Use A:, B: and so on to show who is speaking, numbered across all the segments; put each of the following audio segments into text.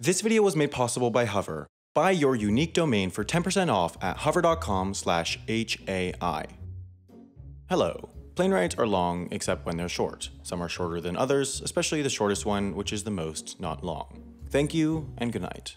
A: This video was made possible by Hover. Buy your unique domain for 10% off at hover.com/HAI. Hello. Plane rides are long except when they're short. Some are shorter than others, especially the shortest one, which is the most not long. Thank you and good night.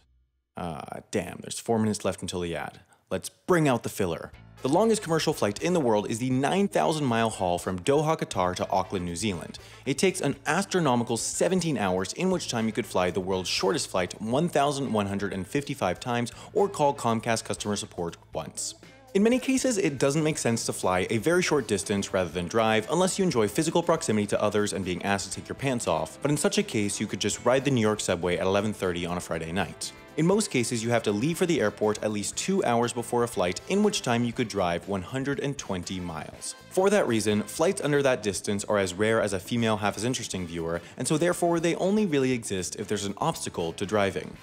A: Damn, there's 4 minutes left until the ad. Let's bring out the filler. The longest commercial flight in the world is the 9,000-mile haul from Doha, Qatar to Auckland, New Zealand. It takes an astronomical 17 hours, in which time you could fly the world's shortest flight 1,155 times or call Comcast customer support once. In many cases, it doesn't make sense to fly a very short distance rather than drive unless you enjoy physical proximity to others and being asked to take your pants off, but in such a case you could just ride the New York subway at 11:30 on a Friday night. In most cases, you have to leave for the airport at least 2 hours before a flight, in which time you could drive 120 miles. For that reason, flights under that distance are as rare as a female half as interesting viewer, and so therefore they only really exist if there's an obstacle to driving.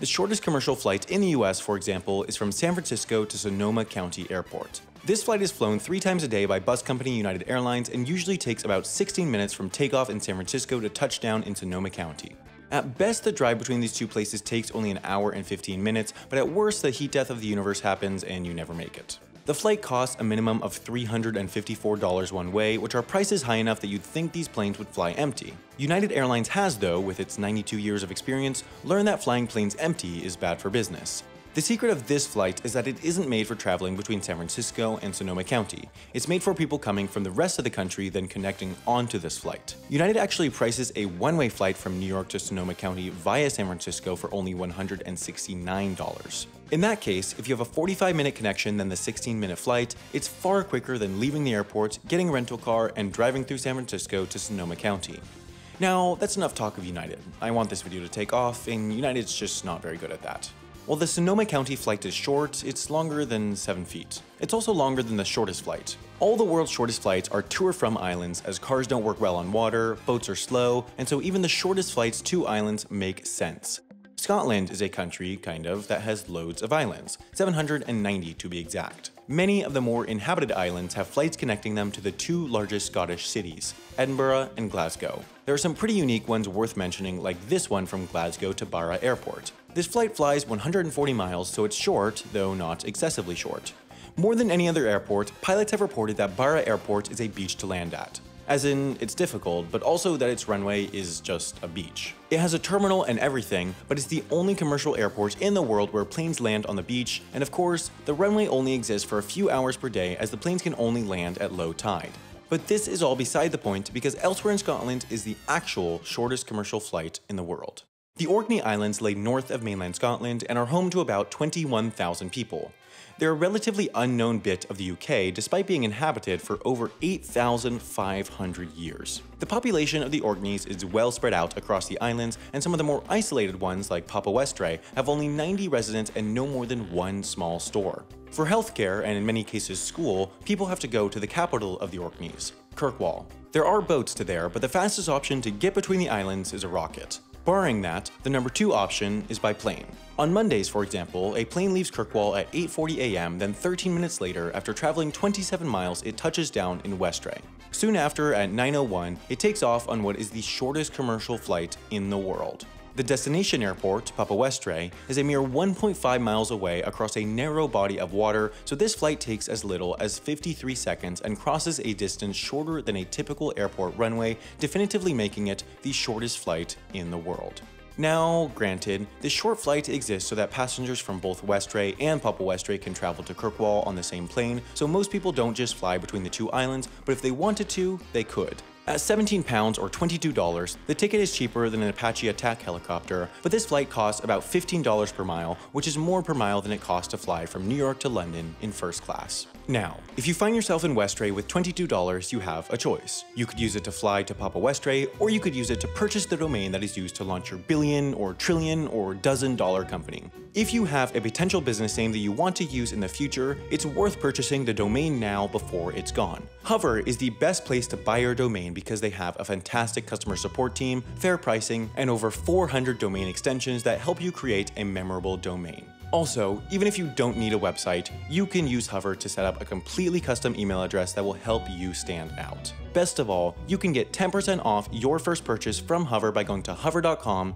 A: The shortest commercial flight in the US, for example, is from San Francisco to Sonoma County Airport. This flight is flown 3 times a day by bus company United Airlines and usually takes about 16 minutes from takeoff in San Francisco to touchdown in Sonoma County. At best, the drive between these two places takes only an hour and 15 minutes, but at worst, the heat death of the universe happens and you never make it. The flight costs a minimum of $354 one way, which are prices high enough that you'd think these planes would fly empty. United Airlines has, though, with its 92 years of experience, learned that flying planes empty is bad for business. The secret of this flight is that it isn't made for traveling between San Francisco and Sonoma County. It's made for people coming from the rest of the country then connecting onto this flight. United actually prices a one-way flight from New York to Sonoma County via San Francisco for only $169. In that case, if you have a 45-minute connection than the 16-minute flight, it's far quicker than leaving the airport, getting a rental car, and driving through San Francisco to Sonoma County. Now, that's enough talk of United. I want this video to take off, and United's just not very good at that. While the Sonoma County flight is short, it's longer than 7 feet. It's also longer than the shortest flight. All the world's shortest flights are to or from islands, as cars don't work well on water, boats are slow, and so even the shortest flights to islands make sense. Scotland is a country, kind of, that has loads of islands, 790 to be exact. Many of the more inhabited islands have flights connecting them to the 2 largest Scottish cities, Edinburgh and Glasgow. There are some pretty unique ones worth mentioning, like this one from Glasgow to Barra Airport. This flight flies 140 miles, so it's short, though not excessively short. More than any other airport, pilots have reported that Barra Airport is a beach to land at. As in, it's difficult, but also that its runway is just a beach. It has a terminal and everything, but it's the only commercial airport in the world where planes land on the beach, and of course, the runway only exists for a few hours per day as the planes can only land at low tide. But this is all beside the point because elsewhere in Scotland is the actual shortest commercial flight in the world. The Orkney Islands lay north of mainland Scotland and are home to about 21,000 people. They're a relatively unknown bit of the UK despite being inhabited for over 8,500 years. The population of the Orkneys is well spread out across the islands, and some of the more isolated ones like Papa Westray have only 90 residents and no more than 1 small store. For healthcare, and in many cases school, people have to go to the capital of the Orkneys, Kirkwall. There are boats to there, but the fastest option to get between the islands is a rocket. Barring that, the number 2 option is by plane. On Mondays, for example, a plane leaves Kirkwall at 8:40 a.m., then 13 minutes later, after traveling 27 miles, it touches down in Westray. Soon after, at 9:01, it takes off on what is the shortest commercial flight in the world. The destination airport, Papa Westray, is a mere 1.5 miles away across a narrow body of water, so this flight takes as little as 53 seconds and crosses a distance shorter than a typical airport runway, definitively making it the shortest flight in the world. Now, granted, this short flight exists so that passengers from both Westray and Papa Westray can travel to Kirkwall on the same plane, so most people don't just fly between the 2 islands, but if they wanted to, they could. At £17 or $22, the ticket is cheaper than an Apache attack helicopter, but this flight costs about $15 per mile, which is more per mile than it costs to fly from New York to London in first class. Now, if you find yourself in Westray with $22, you have a choice. You could use it to fly to Papa Westray, or you could use it to purchase the domain that is used to launch your billion or trillion or dozen-dollar company. If you have a potential business name that you want to use in the future, it's worth purchasing the domain now before it's gone. Hover is the best place to buy your domain because they have a fantastic customer support team, fair pricing, and over 400 domain extensions that help you create a memorable domain. Also, even if you don't need a website, you can use Hover to set up a completely custom email address that will help you stand out. Best of all, you can get 10% off your first purchase from Hover by going to hover.com/HAI.